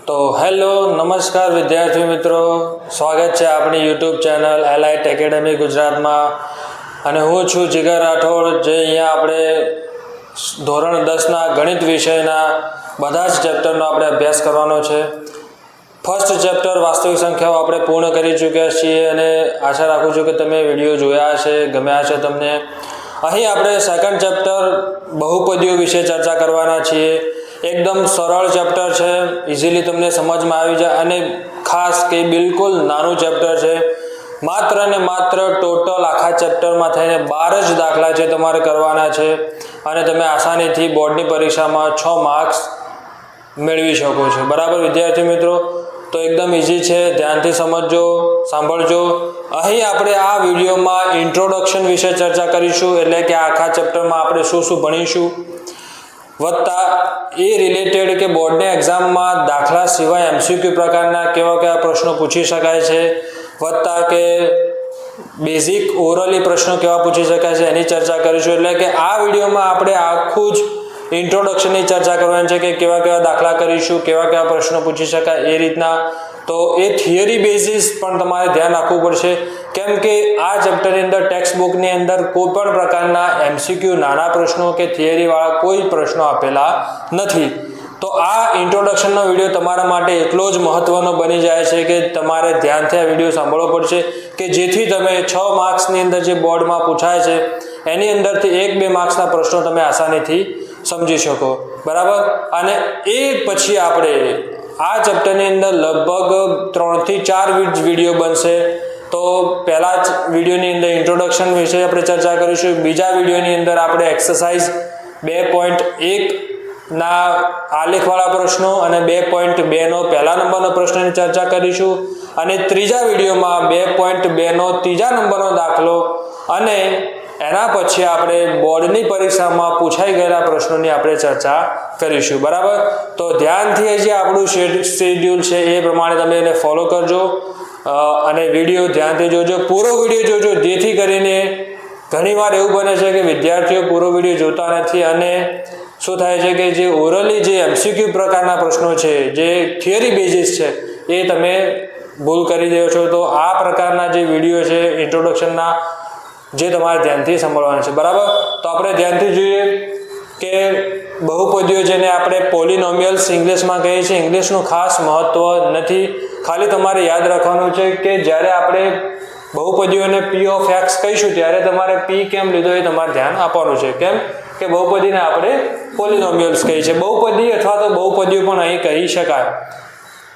તો હેલો નમસ્કાર વિદ્યાર્થી મિત્રો, સ્વાગત છે આપણી યુટ્યુબ ચેનલ એલાઇટ એકેડમી ગુજરાતમાં. અને હું છું જીગર રાઠોડ, જે અહીંયા આપણે ધોરણ 10ના ગણિત વિષયના બધા જ ચેપ્ટરનો આપણે અભ્યાસ કરવાનો છે. ફર્સ્ટ ચેપ્ટર વાસ્તવિક સંખ્યાઓ આપણે પૂર્ણ કરી ચૂક્યા છીએ અને આશા રાખું છું કે તમે વિડીયો જોયા હશે, ગમ્યા હશે તમને. અહીં આપણે સેકન્ડ ચેપ્ટર બહુપદીઓ વિશે ચર્ચા કરવાના છીએ. એકદમ સરળ ચેપ્ટર છે, ઇઝીલી તમને સમજમાં આવી જાય અને ખાસ કે બિલકુલ નાનું ચેપ્ટર છે. માત્ર ને માત્ર ટોટલ આખા ચેપ્ટરમાં થઈને 12 જ દાખલા છે તમારે કરવાના છે અને તમે આસાનીથી બોર્ડની પરીક્ષામાં 6 માર્ક્સ મેળવી શકો છો. બરાબર વિદ્યાર્થી મિત્રો? તો એકદમ ઇઝી છે, ધ્યાનથી સમજજો, સાંભળજો. અહીં આપણે આ વિડીયોમાં ઇન્ટ્રોડક્શન વિશે ચર્ચા કરીશું, એટલે કે આખા ચેપ્ટરમાં આપણે શું શું ભણીશું, વત્તા એ રિલેટેડ કે બોર્ડની એક્ઝામમાં દાખલા સિવાય MCQ પ્રકારના કેવા કેવા પ્રશ્નો પૂછી શકાય છે, વત્તા કે બેઝિક ઓરલી પ્રશ્નો કેવા પૂછી શકાય છે એની ચર્ચા કરીશું. એટલે કે આ વિડીયોમાં આપણે આખું જ ઇન્ટ્રોડક્શનની ચર્ચા કરવાની છે કે કેવા કેવા દાખલા કરીશું, કેવા કેવા પ્રશ્નો પૂછી શકાય એ રીતના. તો એ થિયરી બેઝિસ પણ તમારે ધ્યાન રાખવું પડશે, કેમ કે આ ચેપ્ટરની અંદર ટેક્સ્ટ બુકની અંદર કોઈ પણ પ્રકારના MCQ નાના પ્રશ્નો કે થિયરીવાળા કોઈ પ્રશ્નો આપેલા નથી. તો આ ઇન્ટ્રોડક્શનનો વિડીયો તમારા માટે એટલો જ મહત્વનો બની જાય છે કે તમારે ધ્યાનથી આ વિડીયો સાંભળવો પડશે, કે જેથી તમે 6 માર્ક્સની અંદર જે બોર્ડમાં પૂછાય છે એની અંદરથી 1-2 માર્ક્સના પ્રશ્નો તમે આસાનીથી સમજી શકો. બરાબર? અને એ પછી આપણે આ ચેપ્ટરની અંદર લગભગ 3 થી 4 વિડીયો બનશે. તો પહેલા જ વિડીયોની અંદર ઇન્ટ્રોડક્શન વિશે આપણે ચર્ચા કરીશું. બીજા વિડીયોની અંદર આપણે એક્સરસાઇઝ 2.1 ના આલેખવાળા પ્રશ્નો અને 2.2 નો પહેલા નંબરનો પ્રશ્નની ચર્ચા કરીશું. અને ત્રીજા વિડીયોમાં 2.2 નો ત્રીજા નંબરનો દાખલો અને એના પછી આપણે બોર્ડની પરીક્ષામાં પૂછાઈ ગયેલા પ્રશ્નોની આપણે ચર્ચા કરીશું. બરાબર? તો ધ્યાનથી જે આપણું શેડ્યુલ છે એ પ્રમાણે તમે એને ફોલો કરજો અને વિડીયો ધ્યાનથી જોજો, પૂરો વિડીયો જોજો, જેથી કરીને ઘણીવાર એવું બને છે કે વિદ્યાર્થીઓ પૂરો વિડીયો જોતા નથી અને શું થાય છે કે જે ઓરલી જે MCQ પ્રકારના પ્રશ્નો છે, જે થિયરી બેઝિસ છે, એ તમે ભૂલ કરી દો છો. તો આ પ્રકારના જે વિડીયો છે ઇન્ટ્રોડક્શનના, જે તમારે ધ્યાનથી સાંભળવાના છે. બરાબર? તો આપણે ધ્યાનથી જોઈએ કે બહુપદીઓ, જેને આપણે પોલિનોમિયલ્સ ઇંગ્લિશમાં કહીએ છીએ, ઇંગ્લિશનું ખાસ મહત્વ નથી. ખાલી તમારે યાદ રાખવાનું છે કે જ્યારે આપણે બહુપદીઓને P of X કહીશું ત્યારે તમારે P કેમ લીધો એ તમારે ધ્યાન આપવાનું છે. કેમ કે બહુપદીને આપણે પોલિનોમિયલ્સ કહીએ છીએ. બહુપદી અથવા તો બહુપદીઓ પણ અહીં કહી શકાય.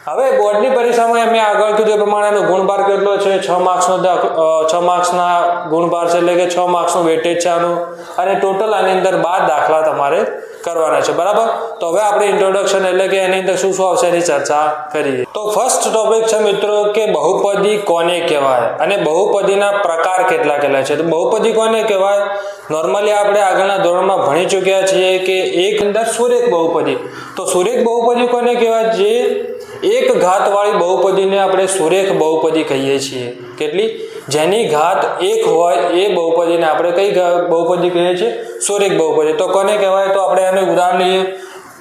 હવે બોર્ડની પરીક્ષામાં મેં આગળ કીધું એ પ્રમાણે એનો ગુણભાર કેટલો છે? 6 માર્ક્સના ગુણભાર છે, એટલે કે 6 માર્ક્સનું વેટેજ છે આનું. અને ટોટલ આની અંદર 12 દાખલા તમારે કરવાના છે. બરાબર? તો હવે આપણે ઇન્ટ્રોડક્શન એટલે કે એની અંદર શું શું આવશે એની ચર્ચા કરીએ. તો ફર્સ્ટ ટોપિક છે મિત્રો કે બહુપદી કોને કહેવાય અને બહુપદીના પ્રકાર કેટલા કેટલા છે. તો બહુપદી કોને કહેવાય? નોર્મલી આપણે આગળના ધોરણમાં ભણી ચૂક્યા છીએ કે એક અંદર સુરેખ બહુપદી. તો સુરેખ બહુપદી કોને કહેવાય? જે એક ઘાતવાળી બહુપદીને આપણે સુરેખ બહુપદી કહીએ છીએ. કેટલી? જેની ઘાત 1 હોય એ બહુપદીને આપણે કઈ બહુપદી કહીએ છીએ? સુરેખ બહુપદી. તો કોને કહેવાય? તો આપણે એનું ઉદાહરણ લઈએ.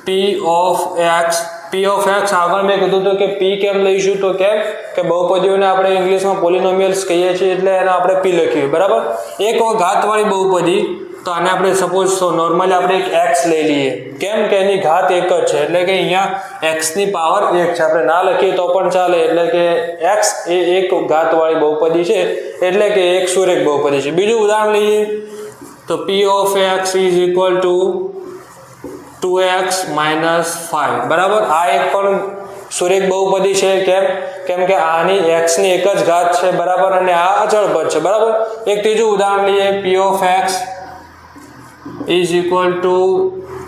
P of X આગળ મેં કીધું હતું કે P કેમ લઈશું? તો કેમ કે બહુપદીઓને આપણે ઇંગ્લિશમાં પોલિનોમિયલ્સ કહીએ છીએ, એટલે એને આપણે P લખ્યું. બરાબર? એક ઘાતવાળી બહુપદી, તો આને આપણે સપોઝ નોર્મલી આપણે એક x લઈ લઈએ. કેમ કે એની ઘાત 1 જ છે, એટલે કે અહીંયા x ની પાવર 1 છે. આપણે ના લખીએ તો પણ ચાલે, એટલે કે x એ એક ઘાતવાળી બહુપદી છે, એટલે કે એક સુરેખ બહુપદી છે. બીજું ઉદાહરણ લઈએ તો P of X is equal to 2x minus 5. બરાબર? આ એક પણ સુરેખ બહુપદી છે. કેમ કે આની x ની એક જ ઘાત છે. બરાબર? અને આ અચળ પદ છે. બરાબર? એક ત્રીજું ઉદાહરણ લઈએ. P of X is equal to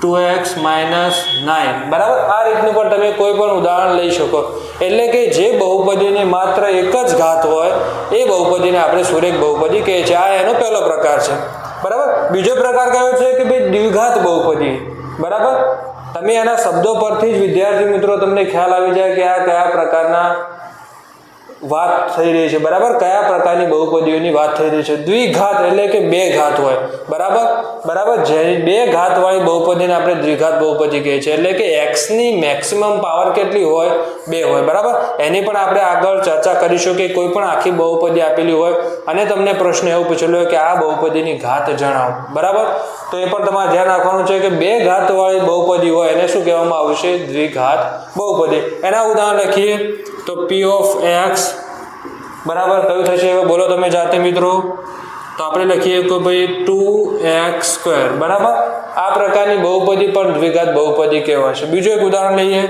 2x minus 9. બરાબર? આ રીતનું પણ તમે કોઈ પણ ઉદાહરણ લઈ શકો. એટલે કે જે બહુપદીની માત્ર એક જ ઘાત હોય એ બહુપદીને આપણે સુરેખ બહુપદી કહીએ છીએ. આ એનો પહેલો પ્રકાર છે. બરાબર? બીજો પ્રકાર કયો છે કે ભાઈ દ્વિઘાત બહુપદી. બરાબર? તમે એના શબ્દો પરથી જ વિદ્યાર્થી મિત્રો તમને ખ્યાલ આવી જાય કે આ કયા પ્રકારના વાત થઈ રહી છે, બરાબર? કયા પ્રકારની બહુપદીઓની વાત થઈ રહી છે? દ્વિઘાત એટલે કે બે ઘાત હોય, બરાબર? જે બે ઘાત વાળી બહુપદીને આપણે દ્વિઘાત બહુપદી કહીએ છીએ, એટલે કે x ની મેક્સિમમ પાવર કેટલી હોય? 2 હોય, બરાબર? એની પણ આપણે આગળ ચર્ચા કરીશું કે કોઈ પણ આખી બહુપદી આપેલી હોય અને તમને પ્રશ્ન એવો પૂછેલો હોય કે આ બહુપદીની ઘાત જણાવો, બરાબર? તો એ પણ તમારે ધ્યાન રાખવાનું છે કે બે ઘાત વાળી બહુપદી હોય એને શું કહેવામાં આવશે? દ્વિઘાત બહુપદી. એના ઉદાહરણ લખીએ તો p of x બરાબર કયું થશે? બોલો તમે જાતે મિત્રો. તો આપણે લખીએ કે ભાઈ 2x², બરાબર? આ પ્રકારની બહુપદી પણ દ્વિઘાત બહુપદી કહેવાશે. બીજું એક ઉદાહરણ લઈએ,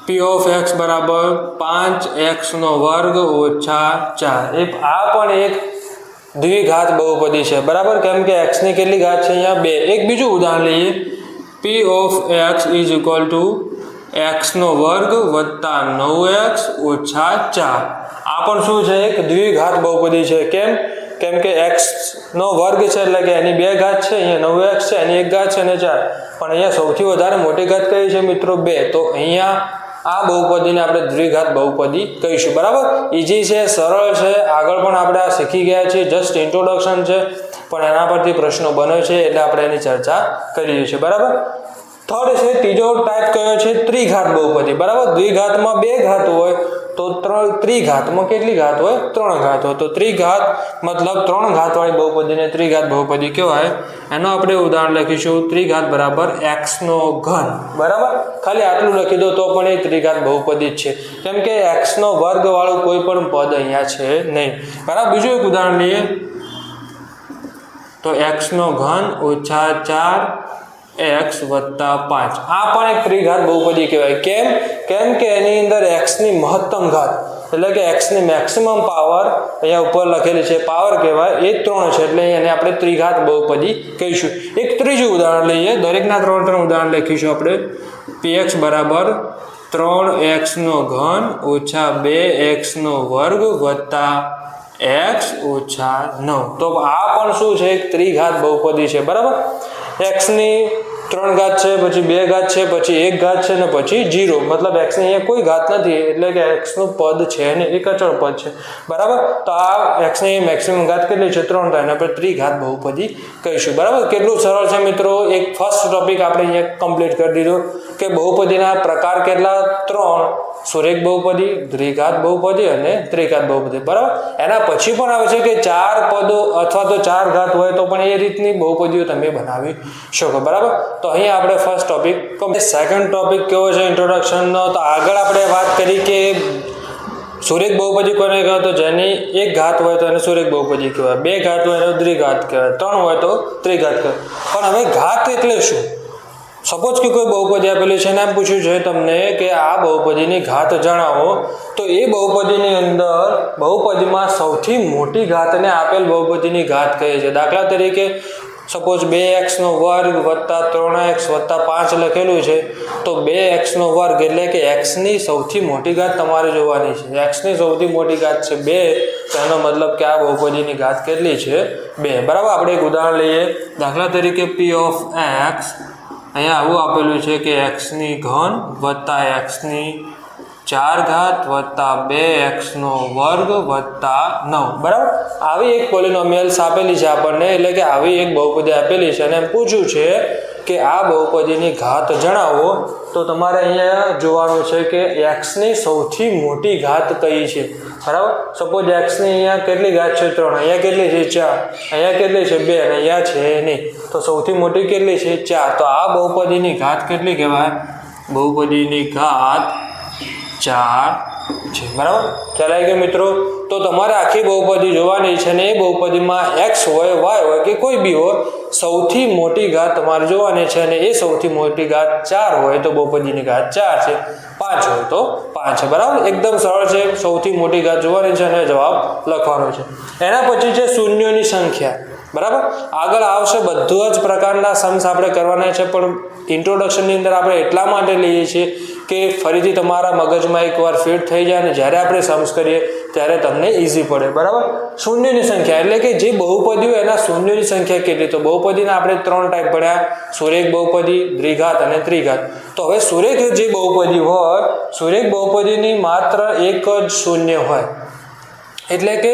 p of x બરાબર 5x² - 4. આ પણ એક દ્વિઘાત બહુપદી છે, બરાબર? કેમ કે x ની કેટલી ઘાત છે? અહીંયા 2. એક બીજું ઉદાહરણ લઈએ, p of x = x² + 9x - 4. આ પણ શું છે? એક દ્વિઘાત બહુપદી છે. કેમ કે x² છે એટલે કે એની 2 ઘાત છે, અહીંયા 9x છે એની 1 ઘાત છે અને 4. પણ અહીંયા સૌથી વધારે મોટી ઘાત કઈ છે મિત્રો? 2. તો અહીંયા આ બહુપદીને આપણે દ્વિઘાત બહુપદી કહીશું, બરાબર? ઈઝી છે, સરળ છે. આગળ પણ આપણે આ શીખી ગયા છીએ, જસ્ટ ઇન્ટ્રોડક્શન છે, પણ એના પરથી પ્રશ્નો બને છે એટલે આપણે એની ચર્ચા કરીએ છીએ, બરાબર? થર્ડ છે, ત્રીજો ટાઈપ કયો છે? ત્રિઘાત બહુપદી, બરાબર? દ્વિઘાતમાં 2 ઘાત હોય તો ત્રિઘાતમાં કેટલી ઘાત હોય? 3 ઘાત હોય. તો ત્રિઘાત મતલબ 3 ઘાત વાળી બહુપદીને ત્રિઘાત બહુપદી કહેવાય. એનો આપણે ઉદાહરણ લખીશું, ત્રિઘાત બરાબર x3, બરાબર? ખાલી આટલું લખી દો તો પણ એ ત્રિઘાત બહુપદી જ છે, કેમ કે x² વાળું કોઈ પણ પદ અહીંયા છે નહીં, બરાબર? બીજું એક ઉદાહરણ લઈએ તો x3 - 4x + 5. આ પણ એક ત્રિઘાત બહુપદી કહેવાય. કેમ કે એની અંદર x ની મહત્તમ ઘાત એટલે કે x ની મેક્સિમમ પાવર અહીંયા ઉપર લખેલી છે, પાવર કહેવાય, એ 3 છે એટલે એને આપણે ત્રિઘાત બહુપદી કહીશું. એક ત્રીજું ઉદાહરણ લઈએ, દરેકના 3 ઉદાહરણ લખીશું આપણે. px બરાબર 3x3 - 2x² + x - 9. તો આ પણ શું છે? એક ત્રિઘાત બહુપદી છે, બરાબર? x ની 3 ઘાત છે, પછી 2 ઘાત છે, પછી 1 ઘાત છે અને પછી 0. મતલબ x ની અહીંયા કોઈ ઘાત નથી એટલે કે x નું પદ છે ને એક અચળ પદ છે, બરાબર? તો આ x ની મેક્સિમમ ઘાત કેટલી છે? 3. તો એના પર ત્રિઘાત બહુપદી કહીશું, બરાબર? કેટલું સરળ છે મિત્રો. એક ફર્સ્ટ ટોપિક આપણે અહીંયા કમ્પ્લીટ કરી દીધો કે બહુપદીના પ્રકાર કેટલા? 3: સુરેખ બહુપદી, દ્વિઘાત બહુપદી અને ત્રિઘાત બહુપદી, બરાબર? એના પછી પણ આવે છે કે 4 પદો અથવા તો 4 ઘાત હોય તો પણ એ રીતની બહુપદીઓ તમે બનાવી શકો, બરાબર? તો અહીંયા આપણે ફર્સ્ટ ટોપિક. સેકન્ડ ટોપિક કેવો છે ઇન્ટ્રોડક્શનનો? તો આગળ આપણે વાત કરી કે સુરેખ બહુપદી કોને કહેવાય? તો જેની 1 ઘાત હોય તો એને સુરેખ બહુપદી કહેવાય, 2 ઘાત હોય તો દ્વિઘાત કહેવાય, 3 હોય તો ત્રિઘાત કહેવાય. પણ હવે ઘાત એટલે શું? સપોઝ કે કોઈ બહુપદી આપેલી છે અને એમ પૂછ્યું છે તમને કે આ બહુપદીની ઘાત જણાવો, તો એ બહુપદીની અંદર બહુપદીમાં સૌથી મોટી ઘાતને આપેલ બહુપદીની ઘાત કહે છે. દાખલા તરીકે સપોઝ 2x² + 3x + 5 લખેલું છે, તો 2x² એટલે કે x ની સૌથી મોટી ઘાત તમારે જોવાની છે. x ની સૌથી મોટી ઘાત છે 2, તો એનો મતલબ કે આ બહુપદીની ઘાત કેટલી છે? 2, બરાબર? આપણે એક ઉદાહરણ લઈએ, દાખલા તરીકે p of x અહીંયા આવું આપેલું છે કે x³ + x4 + 2x² + 9, બરાબર? આવી એક પોલિનોમિયલ્સ આપેલી છે આપણને, એટલે કે આવી એક બહુપદી આપેલી છે અને એમ પૂછ્યું છે કે આ બહુપદીની ઘાત જણાવો. તો તમારે અહીંયા જોવાનું છે કે x ની સૌથી મોટી ઘાત કઈ છે, બરાબર? સપોઝ x ની અહીંયા કેટલી ઘાત છે? 3. અહીંયા કેટલી છે? 4. અહીંયા કેટલી છે? 2. અને અહીંયા છે નહીં. તો સૌથી મોટી કેટલી છે? 4. તો આ બહુપદીની ઘાત કેટલી કહેવાય? બહુપદીની ઘાત 4 છે, બરાબર? ખ્યાલ આવી ગયો મિત્રો? તો તમારે આખી બહુપદી જોવાની છે અને એ બહુપદીમાં x હોય, y હોય કે કોઈ બી હોય, સૌથી મોટી ઘાત તમારે જોવાની છે અને એ સૌથી મોટી ઘાત 4 હોય તો બહુપદીની ઘાત 4 છે, 5 હોય તો 5 છે, બરાબર? એકદમ સરળ છે. સૌથી મોટી ઘાત જોવાની છે અને જવાબ લખવાનો છે. એના પછી છે શૂન્યોની સંખ્યા. બરાબર. આગળ આવશે બધું જ પ્રકારના सम्स આપણે કરવાના છે, પણ ઇન્ટ્રોડક્શનની અંદર આપણે એટલા માટે લઈએ છીએ કે ફરીથી તમારા મગજમાં એકવાર ફિટ થઈ જાય અને જ્યારે આપણે सम्स કરીએ ત્યારે તમને ઇઝી પડે. બરાબર. શૂન્યની સંખ્યા એટલે કે જે બહુપદી હોય એના શૂન્યની સંખ્યા કેટલી? તો બહુપદીના આપણે 3 ટાઈપ પડ્યા: સુરેખ બહુપદી, દ્વિઘાત અને ત્રિઘાત. તો હવે સુરેખ જે બહુપદી હોય, સુરેખ બહુપદીની માત્ર એક જ શૂન્ય હોય, એટલે કે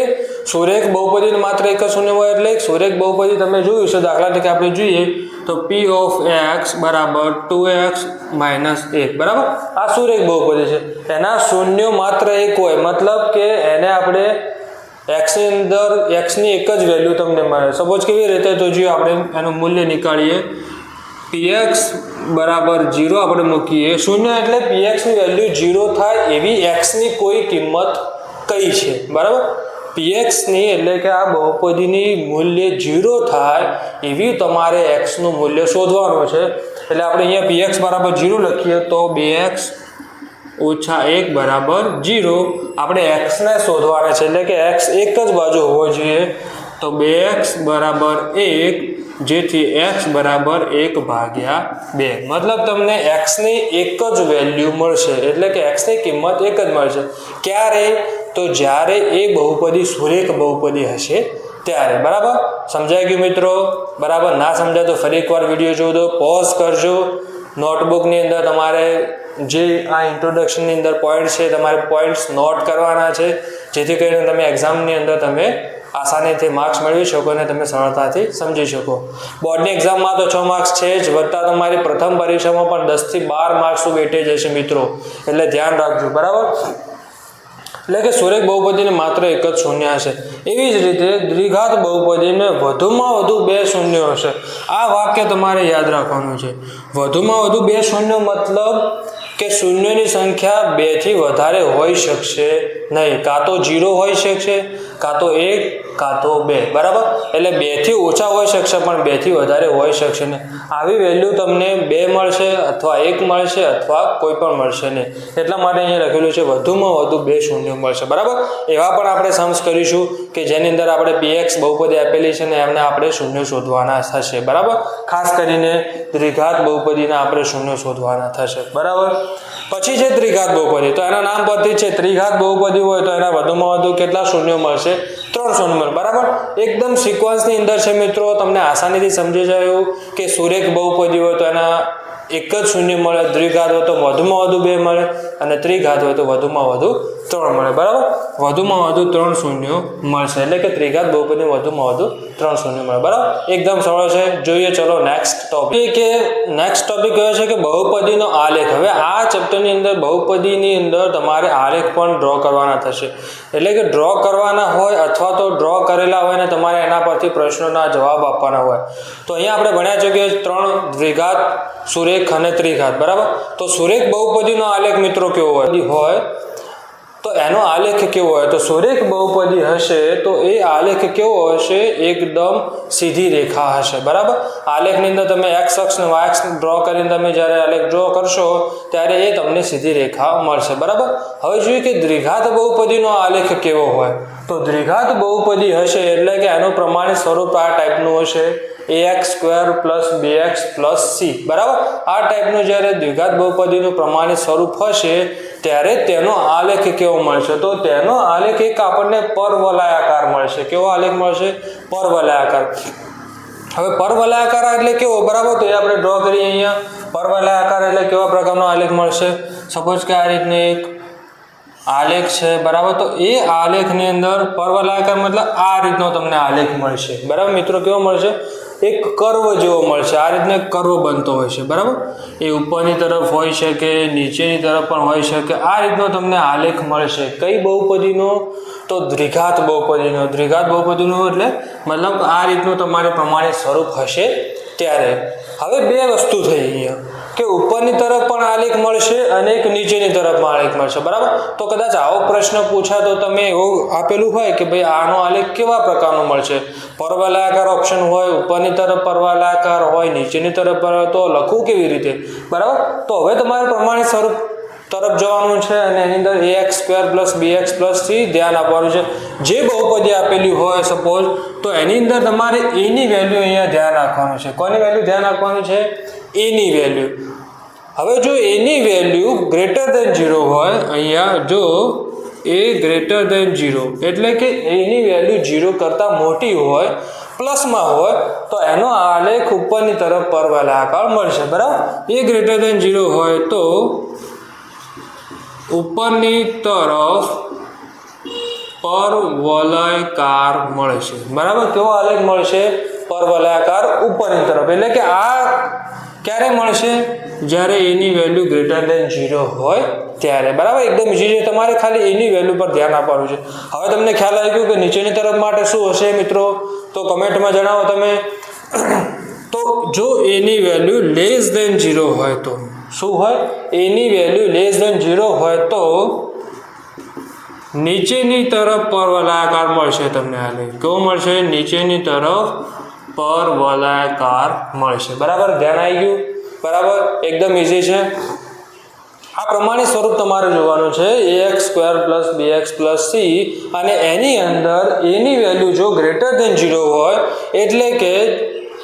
સુરેખ બહુપદીની માત્ર એક જ શૂન્ય હોય. એટલે સુરેખ બહુપદી તમે જોયું છે, દાખલા તરીકે આપણે જોઈએ તો p of x બરાબર 2x - 1. બરાબર. આ સુરેખ બહુપદી છે, એના શૂન્યો માત્ર એક હોય, મતલબ કે એને આપણે x ની અંદર x ની એક જ વેલ્યુ તમને મળે. સપોઝ કેવી રીતે? તો જો આપણે એનું મૂલ્ય નીકાળીએ, px બરાબર 0 આપણે મૂકીએ. શૂન્ય એટલે px ની વેલ્યુ 0 થાય એવી x ની કોઈ કિંમત કઈ છે. બરાબર. px ની એટલે કે આ બહુપદીની મૂલ્ય 0 થાય એવી તમારે x નું મૂલ્ય શોધવાનું છે. એટલે આપણે અહીંયા px બરાબર 0 લખીએ તો 2x - 1 બરાબર 0. આપણે x ને શોધવાના છે, એટલે કે x એક જ બાજુ હોવો જોઈએ. તો 2x બરાબર 1, જેથી x બરાબર 1/2. મતલબ તમને x ની એક જ વેલ્યુ મળશે, એટલે કે x ની કિંમત એક જ મળશે. ક્યારે? તો જ્યારે એ બહુપદી સુરેખ બહુપદી હશે ત્યારે. બરાબર. સમજાઈ ગયું મિત્રો? બરાબર. ના સમજાય તો ફરી એકવાર વિડીયો જોઈ દો, પોઝ કરજો. નોટબુકની અંદર તમારે જે આ ઇન્ટ્રોડક્શનની અંદર પોઈન્ટ છે, તમારે પોઈન્ટ્સ નોટ કરવાના છે, જેથી કરીને તમે એક્ઝામની અંદર તમે આસાનીથી માર્ક્સ મેળવી શકો અને તમે સરળતાથી સમજી શકો. બોર્ડની એક્ઝામમાં તો 6 માર્ક્સ છે જ, વત્તા તમારી પ્રથમ પરીક્ષામાં પણ 10 થી 12 માર્ક્સનું વેટેજ હશે મિત્રો, એટલે ધ્યાન રાખજો. બરાબર. એટલે કે સુરેખ બહુપદીને માત્ર એક જ શૂન્ય હશે. એવી જ રીતે દ્વિઘાત બહુપદીને વધુમાં વધુ 2 શૂન્યો હશે. આ વાક્ય તમારે યાદ રાખવાનું છે. વધુમાં વધુ 2 શૂન્યો મતલબ કે શૂન્યની સંખ્યા 2 થી વધારે હોઈ શકશે નહીં. કાં તો 0 હોઈ શકશે, કાં તો 1, કાં તો 2. બરાબર. એટલે 2 થી ઓછા હોઈ શકશે, પણ 2 થી વધારે હોઈ શકશે નહીં. આવી વેલ્યુ તમને 2 મળશે, અથવા 1 મળશે, અથવા કોઈ પણ મળશે નહીં. એટલા માટે અહીંયા લખેલું છે વધુમાં વધુ 2 શૂન્યો મળશે. બરાબર. એવા પણ આપણે सम्स કરીશું કે જેની અંદર આપણે px બહુપદી આપેલી છે ને એમને આપણે શૂન્ય શોધવાના થશે. બરાબર. ખાસ કરીને દ્વિઘાત બહુપદીના આપણે શૂન્ય શોધવાના થશે. બરાબર. પછી છે ત્રિઘાત બહુપદી. તો એના નામ પરથી છે, ત્રિઘાત બહુપદી હોય તો એના વધુમાં વધુ કેટલા શૂન્યો મળશે? 3 શૂન્ય મળે. બરાબર. એકદમ સિક્વન્સની અંદર છે મિત્રો, તમને આસાનીથી સમજી જાય એવું કે સુરેખ બહુપદી હોય તો એના એક જ શૂન્ય મળે, દ્વિઘાત હોય તો વધુમાં વધુ 2 મળે, અને ત્રિઘાત હોય તો વધુમાં વધુ 3 મળે. બરાબર. વધુમાં વધુ 3 શૂન્યો મળશે, એટલે કે ત્રિઘાત બહુપદી વધુમાં વધુ 3 શૂન્ય મળે. બરાબર. એકદમ સરળ છે. જોઈએ ચલો નેક્સ્ટ ટોપિક. કે નેક્સ્ટ ટોપિક કયો છે કે બહુપદીનો આલેખ. હવે આ ચેપ્ટરની અંદર બહુપદીની અંદર તમારે આલેખ પણ ડ્રો કરવાના થશે. એટલે કે ડ્રો કરવાના હોય અથવા તો ડ્રો કરેલા હોય ને તમારે એના પરથી પ્રશ્નોના જવાબ આપવાના હોય. તો અહીંયા આપણે ભણ્યા છે કે 3 દ્વિઘાત, સુરેખ અને ત્રિઘાત. બરાબર. તો સુરેખ બહુપદીનો આલેખ મિત્રો કેવો હોય તો એનો આલેખ કેવો હોય? તો સુરેખ બહુપદી હશે તો એ આલેખ કેવો હશે? એકદમ સીધી રેખા હશે. બરાબર. આલેખની અંદર તમે x અક્ષ અને y અક્ષ ડ્રો કરીને તમે જ્યારે આલેખ ડ્રો કરશો ત્યારે એ તમને સીધી રેખા મળશે. બરાબર. હવે જોઈએ કે દ્વિઘાત બહુપદીનો આલેખ કેવો હોય. તો દ્વિઘાત બહુપદી હશે એટલે કે એનું પ્રમાણિત સ્વરૂપ આ ટાઈપનું હશે: ax² + bx + c. બરાબર. આ ટાઈપનું જ્યારે દ્વિઘાત બહુપદીનું પ્રમાણિત સ્વરૂપ હશે ત્યારે તેનો આલેખ કેવો મળશે? તો તેનો આલેખ એક આપણને પરવલયાકાર મળશે. કેવો આલેખ મળશે? પરવલયાકાર. હવે પરવલયાકાર એટલે કેવો? બરાબર. તો એ આપણે ડ્રો કરીએ અહીંયા. પરવલયાકાર એટલે કેવા પ્રકારનો આલેખ મળશે? સપોઝ કે આ રીતનો એક આલેખ છે. બરાબર. તો એ આલેખની અંદર પરવલયાકાર મતલબ આ રીતનો તમને આલેખ મળશે. બરાબર મિત્રો. કેવો મળશે? એક કર્વ જેવો મળશે. આ રીતનો એક કર્વ બનતો હોય છે. બરાબર. એ ઉપરની તરફ હોઈ શકે, નીચેની તરફ પણ હોઈ શકે. આ રીતનો તમને આલેખ મળશે. કઈ બહુપદીનો? તો દ્વિઘાત બહુપદીનો. દ્વિઘાત બહુપદીનો એટલે મતલબ આ રીતનું તમારે પ્રમાણિત સ્વરૂપ હશે ત્યારે. હવે 2 વસ્તુ થઈ અહીંયા કે ઉપરની તરફ પણ આલેખ મળશે અને એક નીચેની તરફ પણ આલેખ મળશે. બરાબર. તો કદાચ આવો પ્રશ્ન પૂછા તો તમે એવું આપેલું હોય કે ભાઈ આનો આલેખ કેવા પ્રકારનો મળશે? પરવલયાકાર ઓપ્શન હોય, ઉપરની તરફ પરવલયાકાર હોય, નીચેની તરફ તો લખવું કેવી રીતે? બરાબર. તો હવે તમારે પ્રમાણિત સ્વરૂપ તરફ જવાનું છે અને એની અંદર ax² + bx+ c ધ્યાન આપવાનું છે. જે બહુપદી આપેલી હોય સપોઝ તો એની અંદર તમારે a ની વેલ્યુ અહીંયા ધ્યાન રાખવાનું છે. કોની વેલ્યુ ધ્યાન રાખવાનું છે? a ની વેલ્યુ. હવે જો a ની વેલ્યુ >0 હોય, અહીંયા જો a > 0 એટલે કે a ની વેલ્યુ 0 કરતા મોટી હોય, પ્લસમાં હોય, તો એનો આલેખ ઉપરની તરફ પરવલયાકાર મળશે. બરાબર, a > 0 હોય તો ઉપરની તરફ પરવલયાકાર મળશે. બરાબર, કેવો આલેખ મળશે? પરવલયાકાર ઉપરની તરફ. એટલે કે આ ક્યારે મળશે? જ્યારે a ની વેલ્યુ >0 હોય ત્યારે. બરાબર, એકદમ ઈઝી છે. તમારે ખાલી a ની વેલ્યુ પર ધ્યાન આપવાનું છે. હવે તમને ખ્યાલ આવી ગયો કે નીચેની તરફ માટે શું હશે મિત્રો? તો કમેન્ટમાં જણાવો તમે. તો જો a ની વેલ્યુ <0 હોય તો શું હોય? a ની વેલ્યુ <0 હોય તો નીચેની તરફ પરવલયાકાર મળશે તમને. આલેખ કેવો મળશે? નીચેની તરફ પરવલયાકાર મળશે. બરાબર, ધ્યાન આવી ગયું? બરાબર, એકદમ ઈઝી છે. આ પ્રમાણે સ્વરૂપ તમારે જોવાનું છે, ax² + bx+ c, અને એની અંદર a ની વેલ્યુ જો >0 હોય એટલે કે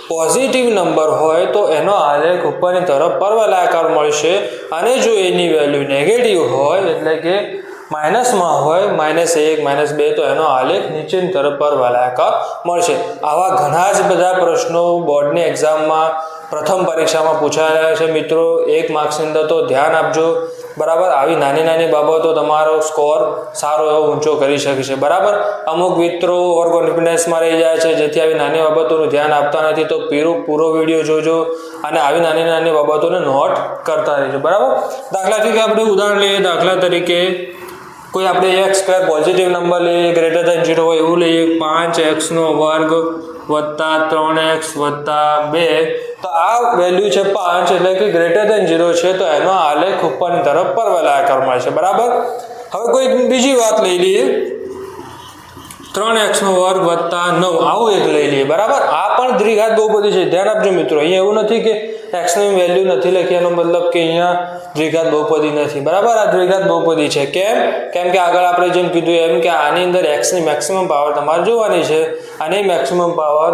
પોઝિટિવ નંબર હોય તો એનો આલેખ ઉપરની તરફ પરવલયાકાર મળશે. અને જો a ની વેલ્યુ નેગેટિવ હોય એટલે કે માઇનસમાં હોય, -1 -2, તો એનો આલેખ નીચેની તરફ પરવલયાકાર મળશે. આવા ઘણા જ બધા પ્રશ્નો બોર્ડની એક્ઝામમાં પ્રથમ પરીક્ષામાં પૂછાયેલા છે મિત્રો. 1 માર્ક્સની અંદર તો ધ્યાન આપજો. બરાબર, આવી નાની નાની બાબતો તમારો સ્કોર સારો એવો ઊંચો કરી શકે છે. બરાબર, અમુક મિત્રો ઓવર કોન્ફિડન્સમાં રહી જાય છે, જેથી આવી નાની બાબતોનું ધ્યાન આપતા નથી. તો પૂરો વિડીયો જોજો અને આવી નાની નાની બાબતોને નોટ કરતા રહેજો. બરાબર, દાખલા તરીકે આપણે ઉદાહરણ લઈએ. દાખલા તરીકે કોઈ આપણે x² પોઝિટિવ નંબર લઈએ, >0 હોય એવું લઈએ, 5x² + 3x + 2, તો આ વેલ્યુ છે 5 એટલે કે >0 છે, તો એનો આલેખ ઉપરની તરફ પરવલયાકાર મળશે. બરાબર, હવે કોઈ બીજી વાત લઈ લઈએ, 3x² + 9, આવું એક લઈ લઈએ. બરાબર, આ પણ દ્વિઘાત બહુપદી છે. ધ્યાન આપજો મિત્રો, અહીંયા એવું નથી કે x ની વેલ્યુ નથી લખી એનો મતલબ કે અહીંયા દ્વિઘાત બહુપદી નથી. બરાબર, આ દ્વિઘાત બહુપદી છે. કેમ કે આગળ આપણે જેમ કીધું એમ કે આની અંદર x ની મેક્સિમમ પાવર તમારે જોવાની છે અને મેક્સિમમ પાવર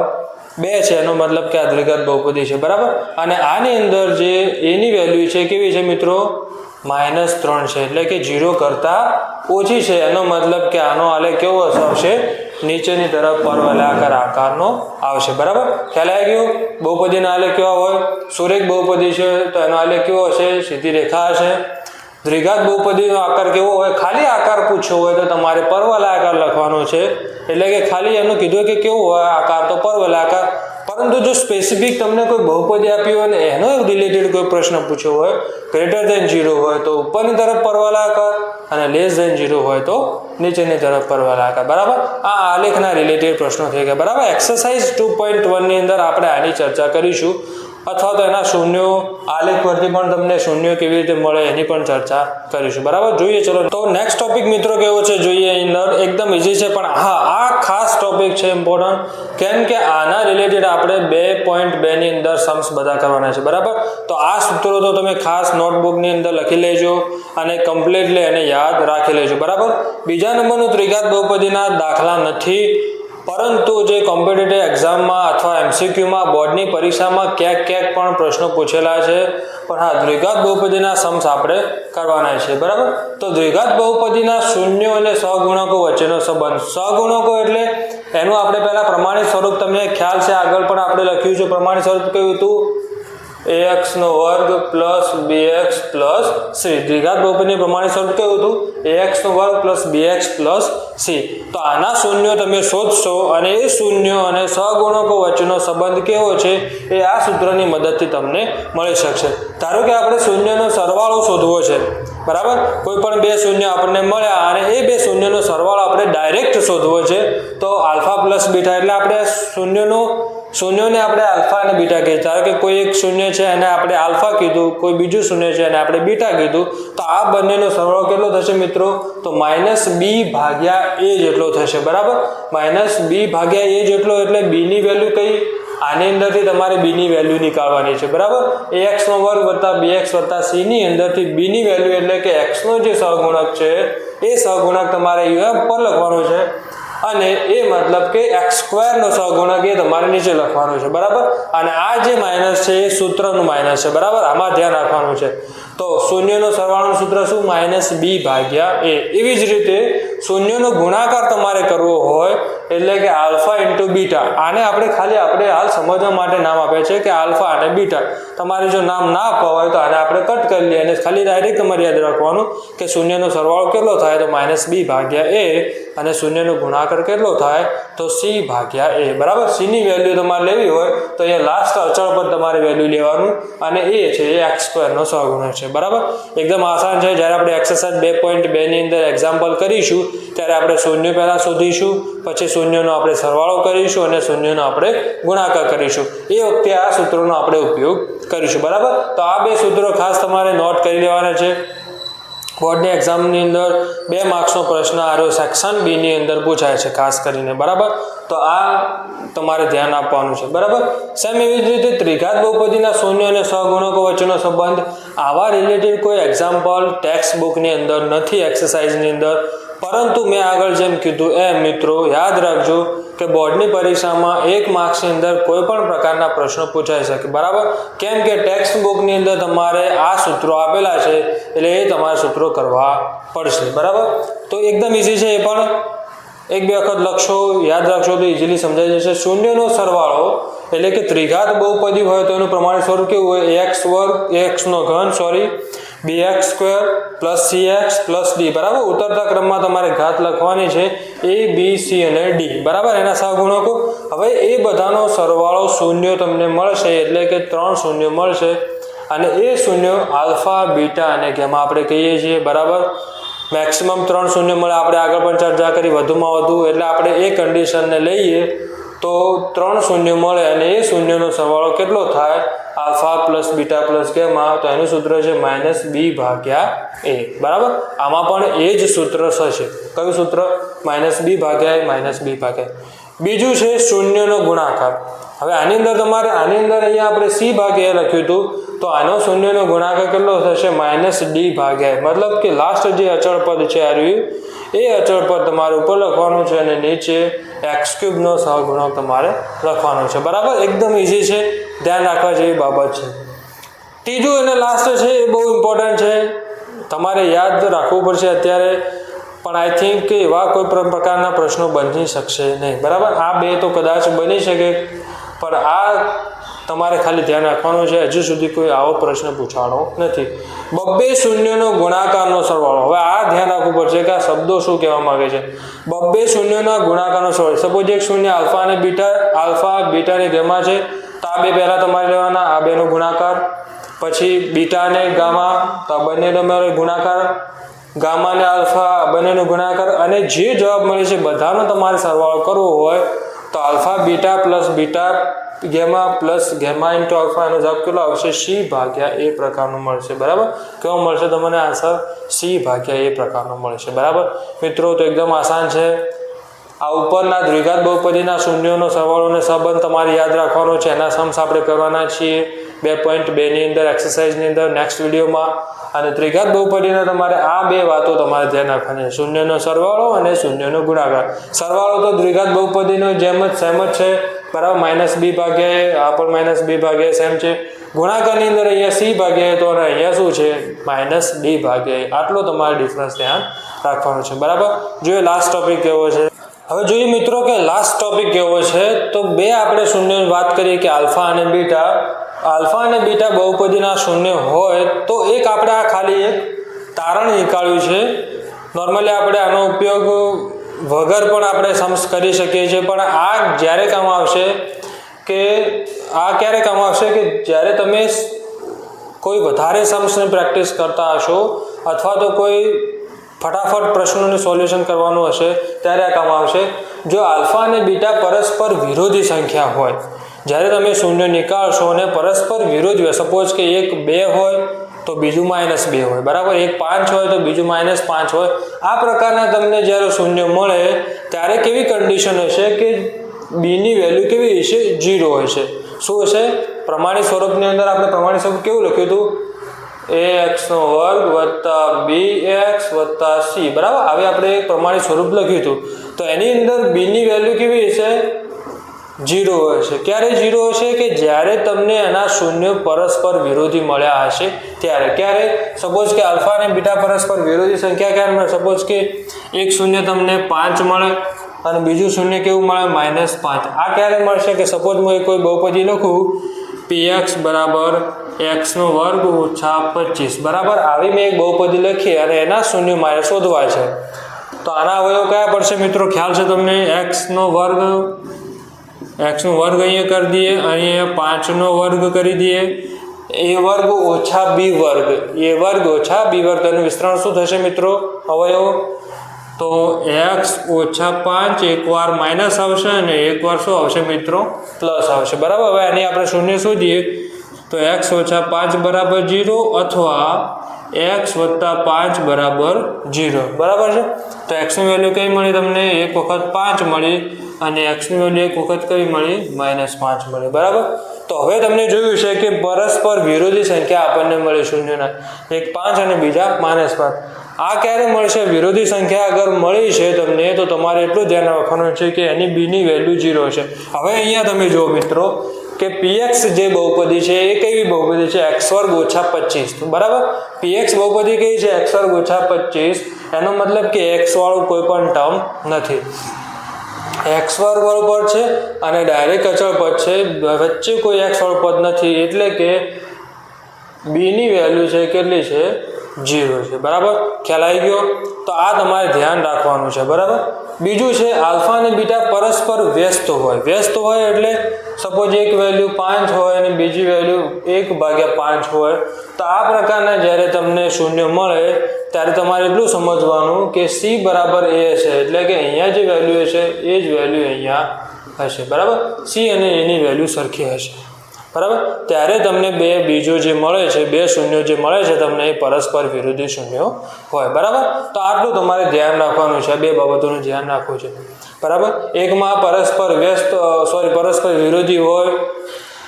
2 છે, એનો મતલબ કે આ દ્વિઘાત બહુપદી છે. બરાબર, અને આની અંદર જે a ની વેલ્યુ છે કેવી છે મિત્રો? -3 છે, એટલે કે 0 કરતા ઓછી છે. એનો મતલબ કે આનો આલેખ કેવો આવશે? નીચેની તરફ પરવલયાકાર આકારનો આવશે. બરાબર, ખ્યાલ આવી ગયો? બહુપદીના આલેખ કેવા હોય? સુરેખ બહુપદી છે તો એનો આલેખ કેવો હશે? સીધી રેખા હશે. દ્વિઘાત બહુપદીનો આકાર કેવો હોય? ખાલી આકાર પૂછ્યો હોય તો તમારે પરવલયાકાર લખવાનો છે. એટલે કે ખાલી એનું કીધું કે કેવો હોય આકાર, તો પરવલયાકાર. પરંતુ જો સ્પેસિફિક તમને કોઈ બહુપદી આપી હોય ને એનો રિલેટેડ કોઈ પ્રશ્ન પૂછ્યો હોય, >0 હોય તો ઉપરની તરફ પરવલયાકાર અને <0 હોય તો નીચેની તરફ પરવલયાકાર. બરાબર, આ આલેખના રિલેટેડ પ્રશ્નો થઈ ગયા. બરાબર, એક્સરસાઇઝ 2.1 ની અંદર આપણે આની ચર્ચા કરીશું, અથવા તો એના શૂન્યો, આલેખ પરથી પણ તમને શૂન્યો કેવી રીતે મળે એની પણ ચર્ચા કરીશું. બરાબર, જોઈએ ચલો. તો નેક્સ્ટ ટોપિક મિત્રો કેવો છે જોઈએ. અંદર એકદમ ઈઝી છે, પણ હા, આ ખાસ ટોપિક છે, ઇમ્પોર્ટન્ટ. કેમ કે આના રિલેટેડ આપણે 2.2 ની અંદર સમ્સ બધા કરવાના છે. બરાબર, તો આ સૂત્રો તો તમે ખાસ નોટબુકની અંદર લખી લેજો અને કમ્પ્લીટલી એને યાદ રાખી લેજો. બરાબર, બીજા નંબરનું દ્વિઘાત બહુપદીના દાખલા નથી, પરંતુ જે કોમ્પિટિટિવ એક્ઝામમાં અથવા MCQમાં બોર્ડની પરીક્ષામાં ક્યાંક પણ પ્રશ્નો પૂછેલા છે. પણ હા, દ્વિઘાત બહુપદીના સમ્સ આપણે કરવાના છે. બરાબર, તો દ્વિઘાત બહુપદીના શૂન્યો અને સહગુણકો વચ્ચેનો સંબંધ. સહગુણકો એટલે એનું આપણે પહેલા પ્રમાણિત સ્વરૂપ, તમને ખ્યાલ છે આગળ પણ આપણે લખ્યું છે. પ્રમાણિત સ્વરૂપ કયું હતું? ax² + bx + c. દ્વિઘાત બહુપદીનું પ્રમાણિત સ્વરૂપ કેવું હતું? ax² + bx + c. તો આના શૂન્યો તમે શોધશો અને એ શૂન્યો અને સહગુણકો વચ્ચેનો સંબંધ કેવો છે એ આ સૂત્રની મદદથી તમને મળી શકશે. ધારો કે આપણે શૂન્યનો સરવાળો શોધવો છે. બરાબર, કોઈ પણ બે શૂન્ય આપણને મળ્યા અને એ બે શૂન્યનો સરવાળો આપણે ડાયરેક્ટ શોધવો છે. તો α + β એટલે આપણે શૂન્યોને આપણે આલ્ફા અને બીટા કહીએ. ધારો કે કોઈ એક શૂન્ય છે એને આપણે આલ્ફા કીધું, કોઈ બીજું શૂન્ય છે એને આપણે બીટા કીધું, તો આ બંનેનો સરવાળો કેટલો થશે મિત્રો? તો -b/a જેટલો થશે. બરાબર, -b/a જેટલો, એટલે b ની વેલ્યુ કઈ આની અંદરથી તમારે b ની વેલ્યુ નીકાળવાની છે બરાબર ax નો વર્ગ વત્તા bx વત્તા c ની અંદરથી b ની વેલ્યુ એટલે કે x નો જે સહગુણક છે એ સહગુણક તમારે u પર લખવાનો છે અને એ મતલબ કે x² નો સહગુણક એ તમારે નીચે લખવાનો છે બરાબર અને આ જે માઈનસ છે એ સૂત્રનું માઈનસ છે બરાબર આમાં ધ્યાન રાખવાનું છે તો શૂન્યનો સરવાળાનું સૂત્ર શું -b ભાગ્યા a એવી જ રીતે શૂન્યનો ગુણાકાર તમારે કરવો હોય એટલે કે આલ્ફા ઇન્ટુ બીટા આને આપણે હાલ સમજવા માટે નામ આપ્યા છે કે આલ્ફા અને બીટા તમારે જો નામ ના આપવા હોય તો આને આપણે કટ કરી લઈએ અને ખાલી ડાયરેક્ટ તમારે યાદ રાખવાનું કે શૂન્યનો સરવાળો કેટલો થાય તો -b ભાગ્યા a અને શૂન્યનો ગુણાકાર કેટલો થાય તો c ભાગ્યા a બરાબર c ની વેલ્યુ તમારે લેવી હોય તો અહીંયા લાસ્ટ અચળ પર તમારે વેલ્યુ લેવાનું અને a છે એ x² નો સહગુણક છે બરાબર એકદમ આસાન છે જ્યારે આપણે એક્સરસાઇઝ 2.2 ની અંદર એક્ઝામ્પલ કરીશું ત્યારે આપણે શૂન્ય પહેલા શોધીશું પછી શૂન્યનો આપણે સરવાળો કરીશું અને શૂન્યનો આપણે ગુણાકાર કરીશું એ વખતે આ સૂત્રોનો આપણે ઉપયોગ કરીશું બરાબર તો આ બે સૂત્રો ખાસ તમારે નોટ કરી લેવાના છે બોર્ડની એક્ઝામની અંદર 2 માર્ક્સનો પ્રશ્ન આરો સેક્શન બી ની અંદર પૂછાય છે ખાસ કરીને બરાબર તો આ તમારે ધ્યાન આપવાનું છે બરાબર સેમ એવી જ રીતે ત્રિઘાત બહુપદીના શૂન્ય અને સહગુણકો વચ્ચેનો સંબંધ આવા રિલેટેડ કોઈ એક્ઝામ્પલ ટેક્સ્ટ બુકની અંદર નથી એક્સરસાઇઝની અંદર પરંતુ મેં આગળ જેમ કીધું એમ મિત્રો યાદ રાખજો કે બોર્ડની પરીક્ષામાં 1 માર્ક્સની અંદર કોઈ પણ પ્રકારના પ્રશ્નો પૂછાઈ શકે બરાબર કેમ કે ટેક્સ્ટ બુકની અંદર તમારે આ સૂત્રો આપેલા છે એટલે એ તમારે સૂત્રો કરવા પડશે બરાબર તો એકદમ ઈઝી છે એ પણ એક બે વખત લખશો યાદ રાખશો તો ઇઝીલી સમજાઈ જશે શૂન્યનો સરવાળો એટલે કે ત્રિઘાત બહુપદી હોય તો એનું પ્રમાણિત સ્વરૂપ કેવું હોય ax નો ઘન bx² + cx + d બરાબર ઉતરતા ક્રમમાં તમારે ઘાત લખવાની છે a b c અને d બરાબર એના સહગુણકો હવે એ બધાનો સરવાળો શૂન્ય તમને મળશે એટલે કે 3 શૂન્ય મળશે અને એ શૂન્ય આલ્ફા બીટા અને ગામા આપણે કહીએ છીએ બરાબર મેક્સિમમ 3 શૂન્ય મળે આપણે આગળ પણ ચર્ચા કરી વધુમાં વધુ એટલે આપણે એ કન્ડિશનને લઈએ તો 3 શૂન્ય મળે અને એ શૂન્યનો સરવાળો કેટલો થાય આલ્ફા + બીટા + ગામા તો એનું સૂત્ર છે -b ભાગ્યા a બરાબર આમાં પણ એ જ સૂત્ર થશે કયું સૂત્ર -b ભાગ્યા a -b ભાગ્યા બીજું છે શૂન્યનો ગુણાકાર હવે આની અંદર અહીંયા આપણે c ભાગ્યા a લખ્યું હતું તો આનો શૂન્યનો ગુણાકાર કેટલો થશે -d ભાગ્યા a મતલબ કે લાસ્ટ જે અચળ પદ છે એ અચળ પદ તમારે ઉપર લખવાનું છે અને નીચે x³ નો સહગુણક તમારે લખવાનો છે બરાબર એકદમ ઈઝી છે ધ્યાન રાખવા જેવી બાબત છે ત્રીજું અને લાસ્ટ છે એ બહુ ઇમ્પોર્ટન્ટ છે તમારે યાદ રાખવું પડશે અત્યારે પણ આઈ થિંક કે એવા કોઈ પ્રકારના પ્રશ્નો બની શકશે નહીં બરાબર આ બે તો કદાચ બની શકે પણ આ તમારે ખાલી ધ્યાન રાખવાનું છે હજુ સુધી કોઈ આવો પ્રશ્ન પૂછાણો નથી બબ્બે શૂન્યનો ગુણાકારનો સરવાળો હવે આ ધ્યાન રાખવું પડશે કે આ શબ્દો શું કહેવા માંગે છે બબ્બે શૂન્યના ગુણાકારનો સરવાળો સપોઝ એક શૂન્ય આલ્ફા અને બીટા ને ગામા છે તો આ બે પહેલા તમારે લેવાના આ બેનો ગુણાકાર પછી બીટા અને ગામા તો આ બંનેનો તમારે ગુણાકાર ગામા અને આલ્ફા બંનેનો ગુણાકાર અને જે જવાબ મળે છે બધાનો તમારે સરવાળો કરવો હોય તો alpha beta + beta gamma + gamma * alpha એનો જવાબ કેટલો આવશે c ભાગ્યા a પ્રકારનો મળશે બરાબર કેવો મળશે તમને આન્સર c ભાગ્યા a પ્રકારનો મળશે બરાબર મિત્રો તો એકદમ આસાન છે આ ઉપરના દ્વિઘાત બહુપદીના શૂન્યોનો સરવાળો અને સંબંધ તમારે યાદ રાખવાનો છે એના સમ્સ આપણે કરવાના છીએ 2.2 ની અંદર એક્સરસાઇઝની અંદર નેક્સ્ટ વિડીયોમાં અને ત્રિઘાત બહુપદીના તમારે આ બે વાતો તમારે ધ્યાન રાખવાની છે શૂન્યનો સરવાળો અને શૂન્યનો ગુણાકાર સરવાળો તો દ્વિઘાત બહુપદીનો જેમ જ સેમ જ છે બરાબર -b ભાગ્યા આ પણ -b ભાગ્યા સેમ છે ગુણાકારની અંદર અહીંયા c ભાગ્યા તો અને અહીંયા શું છે -d ભાગ્યા આટલો તમારે ડિફરન્સ ધ્યાન રાખવાનો છે બરાબર જોઈએ લાસ્ટ ટોપિક કેવો છે હવે જોઈએ મિત્રો કે લાસ્ટ ટોપિક કેવો છે તો બે આપણે શૂન્યની વાત કરીએ કે આલ્ફા અને બીટા બહુપદીના શૂન્ય હોય તો એક આપણે આ ખાલી એક તારણ નીકાળ્યું છે નોર્મલી આપણે આનો ઉપયોગ વગર પણ આપણે સમ્સ કરી શકીએ છીએ પણ આ જ્યારે કામ આવશે કે ક્યારે કામ આવશે કે જ્યારે તમે કોઈ વધારે સમ્સની પ્રેક્ટિસ કરતા હશો અથવા તો કોઈ ફટાફટ પ્રશ્નોનું સોલ્યુશન કરવાનું હશે ત્યારે આ કામ આવશે જો આલ્ફા અને બીટા પરસ્પર વિરોધી સંખ્યા હોય જ્યારે તમે શૂન્ય નીકાળશો અને પરસ્પર વિરોધી સપોઝ કે એક 2 હોય તો બીજું -2 હોય બરાબર એક 5 હોય તો બીજું -5 હોય આ પ્રકારના તમને જ્યારે શૂન્ય મળે ત્યારે કેવી કન્ડિશન હશે કે બીની વેલ્યુ કેવી હશે? 0 હશે. શું હશે? પ્રમાણિત સ્વરૂપની અંદર આપણે પ્રમાણિત સ્વરૂપ કેવું લખ્યું હતું? ax² + bx + c, બરાબર? હવે આપણે એક પ્રમાણિત સ્વરૂપ લખ્યું હતું, તો એની અંદર બીની વેલ્યુ કેવી હશે? 0 હશે. ક્યારે 0 હશે? કે જ્યારે તમને એના શૂન્ય પરસ્પર વિરોધી મળ્યા હશે ત્યારે. ક્યારે? સપોઝ કે આલ્ફા અને બીટા પરસ્પર વિરોધી સંખ્યા ક્યારે મળે? સપોઝ કે એક શૂન્ય તમને 5 મળે અને બીજું શૂન્ય કેવું મળે? -5. આ ક્યારે મળશે? કે સપોઝ હું કોઈ બહુપદી લખું px = x² - 25, બરાબર? આવી મેં એક બહુપદી લખી અને એના શૂન્ય મારે શોધવા છે, તો આના અવયવ કયા પડશે મિત્રો? ખ્યાલ છે તમને? x² અહીંયા કરી દઈએ, અહીંયા 5 કરી દઈએ, a² - b², એનું વિસ્તરણ શું થશે મિત્રો? અવયવ તો x - 5 એકવાર માઇનસ આવશે અને એકવાર શું આવશે મિત્રો? પ્લસ આવશે, બરાબર? હવે આની આપણે શૂન્ય શોધીએ તો x - 5 = 0 અથવા x + 5 = 0, બરાબર છે? તો x ની વેલ્યુ કઈ મળી તમને? એક વખત 5 મળી અને x ની વેલ્યુ એક વખત કઈ મળી? -5 મળી, બરાબર? તો હવે તમને જોયું છે કે પરસ્પર વિરોધી સંખ્યા આપણને મળી શૂન્યના, એક 5 અને બીજા -5. આ ક્યારે મળશે? વિરોધી સંખ્યા અગર મળી છે તમને, તો તમારે એટલું ધ્યાન રાખવાનું છે કે એની b ની વેલ્યુ 0 છે. હવે અહીંયા તમે જુઓ મિત્રો કે px જે બહુપદી છે એ કેવી બહુપદી છે? x² - 25, બરાબર? px બહુપદી કઈ છે? x² - 25. એનો મતલબ કે x વાળું કોઈ પણ ટર્મ નથી, x² વાળું પદ છે અને ડાયરેક્ટ અચળ પદ છે, વચ્ચે કોઈ x વાળું પદ નથી, એટલે કે b ની વેલ્યુ છે કેટલી છે? 0 છે, બરાબર? ખ્યાલ આવી ગયો? તો આ તમારે ધ્યાન રાખવાનું છે, બરાબર? બીજું છે આલ્ફા અને બીટા પરસ્પર વ્યસ્ત હોય એટલે સપોઝ એક વેલ્યુ 5 હોય અને બીજી વેલ્યુ 1/5 હોય, તો આ પ્રકારના જ્યારે તમને શૂન્ય મળે ત્યારે તમારે એટલું સમજવાનું કે c બરાબર a હશે, એટલે કે અહીંયા જે વેલ્યુ હશે એ જ વેલ્યુ અહીંયા હશે, બરાબર? c અને a ની વેલ્યુ સરખી હશે, બરાબર? ત્યારે તમને બીજો જે મળે છે, બે શૂન્યો જે મળે છે તમને, એ પરસ્પર વિરોધી શૂન્યો હોય, બરાબર? તો આટલું તમારે ધ્યાન રાખવાનું છે, બે બાબતોનું ધ્યાન રાખવું છે, બરાબર? એકમાં પરસ્પર વિરોધી હોય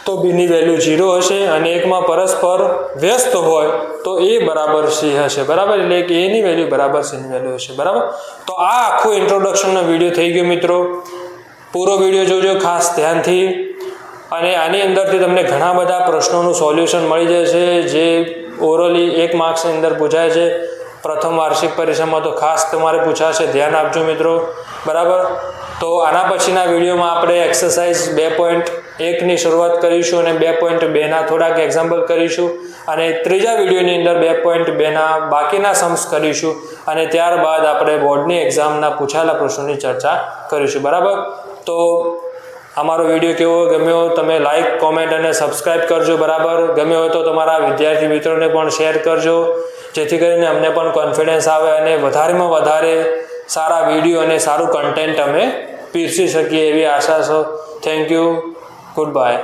તો b ની વેલ્યુ 0 હશે અને એકમાં પરસ્પર વ્યસ્ત હોય તો a બરાબર c હશે, બરાબર? એટલે કે a ની વેલ્યુ બરાબર c ની વેલ્યુ હશે, બરાબર? તો આ આખું ઇન્ટ્રોડક્શનનો વિડીયો થઈ ગયો મિત્રો. પૂરો વિડીયો જોજો ખાસ ધ્યાનથી, અને આની અંદરથી તમને ઘણા બધા પ્રશ્નોનું સોલ્યુશન મળી જશે જે ઓરલી 1 માર્ક્સની અંદર પૂછાય છે. પ્રથમ વાર્ષિક પરીક્ષામાં તો ખાસ તમારે પૂછાશે, ધ્યાન આપજો મિત્રો, બરાબર? તો આના પછીના વિડીયોમાં આપણે એક્સરસાઇઝ 2.1 ની શરૂઆત કરીશું અને 2.2 ના થોડાક એક્ઝામ્પલ કરીશું, અને ત્રીજા વિડીયોની અંદર 2.2 ના બાકીના સમ્સ કરીશું, અને ત્યારબાદ આપણે બોર્ડની એક્ઝામના પૂછાયેલા પ્રશ્નોની ચર્ચા કરીશું, બરાબર? તો અમારો વિડીયો કેવો ગમ્યો તમે લાઈક, કોમેન્ટ અને સબસ્ક્રાઇબ કરજો, બરાબર? ગમ્યો હોય તો તમારા વિદ્યાર્થી મિત્રોને પણ શેર કરજો, જેથી કરીને અમને પણ કોન્ફિડન્સ આવે અને વધારેમાં વધારે સારા વિડીયો અને સારું કન્ટેન્ટ અમે પીરસી શકીએ એવી આશા છે. Thank you, good bye.